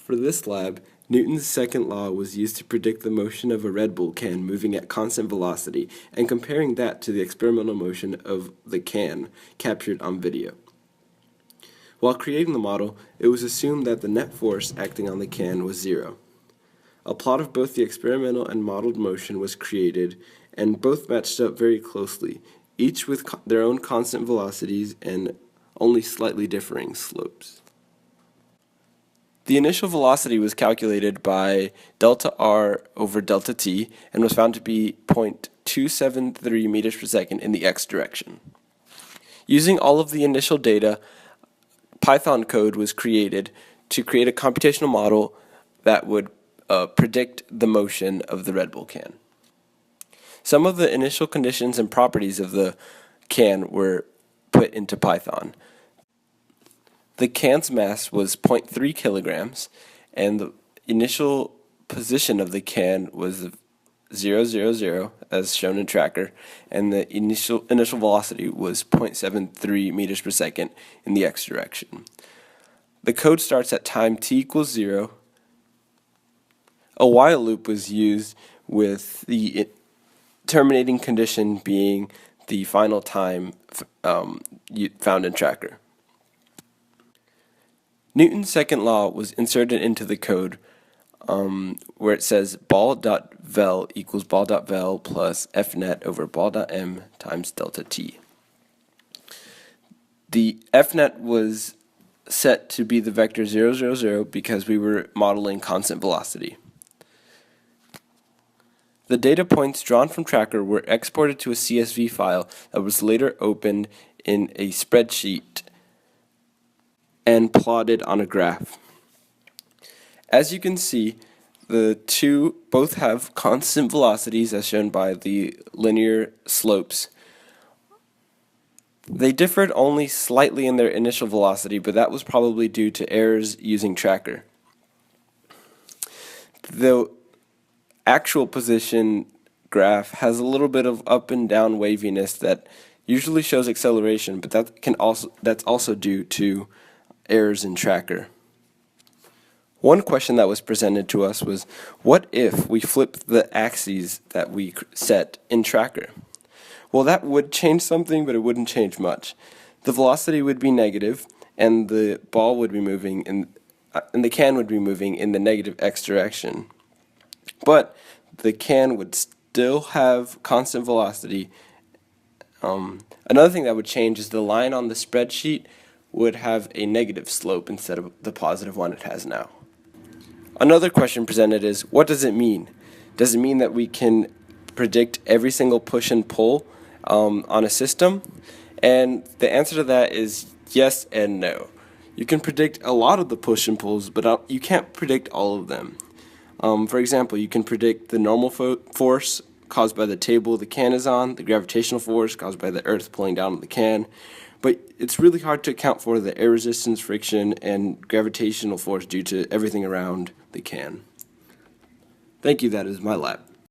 For this lab, Newton's second law was used to predict the motion of a Red Bull can moving at constant velocity and comparing that to the experimental motion of the can captured on video. While creating the model, it was assumed that the net force acting on the can was zero. A plot of both the experimental and modeled motion was created, and both matched up very closely, each with their own constant velocities and only slightly differing slopes. The initial velocity was calculated by delta r over delta t and was found to be 0.273 meters per second in the x direction. Using all of the initial data, Python code was created to create a computational model that would predict the motion of the Red Bull can. Some of the initial conditions and properties of the can were put into Python. The can's mass was 0.3 kilograms, and the initial position of the can was 0, 0, 0, as shown in tracker, and the initial velocity was 0.73 meters per second in the x direction. The code starts at time t equals 0. A while loop was used with the terminating condition being the final time found in tracker. Newton's second law was inserted into the code where it says ball.vel equals ball.vel plus fnet over ball.m times delta t. The fnet was set to be the vector 0, 0, 0 because we were modeling constant velocity. The data points drawn from tracker were exported to a CSV file that was later opened in a spreadsheet and plotted on a graph. As you can see, the two both have constant velocities as shown by the linear slopes. They differed only slightly in their initial velocity, but that was probably due to errors using tracker. The actual position graph has a little bit of up and down waviness that usually shows acceleration, but that's also due to errors in tracker. One question that was presented to us was, what if we flip the axes that we set in tracker? Well, that would change something, but it wouldn't change much. The velocity would be negative, and the ball would be moving, and the can would be moving in the negative x direction. But the can would still have constant velocity. Another thing that would change is the line on the spreadsheet would have a negative slope instead of the positive one it has now. Another question presented is, what does it mean? Does it mean that we can predict every single push and pull on a system? And the answer to that is yes and no. You can predict a lot of the push and pulls, but you can't predict all of them. For example, you can predict the normal force caused by the table the can is on, the gravitational force caused by the earth pulling down on the can, but it's really hard to account for the air resistance, friction, and gravitational force due to everything around the can. Thank you, that is my lab.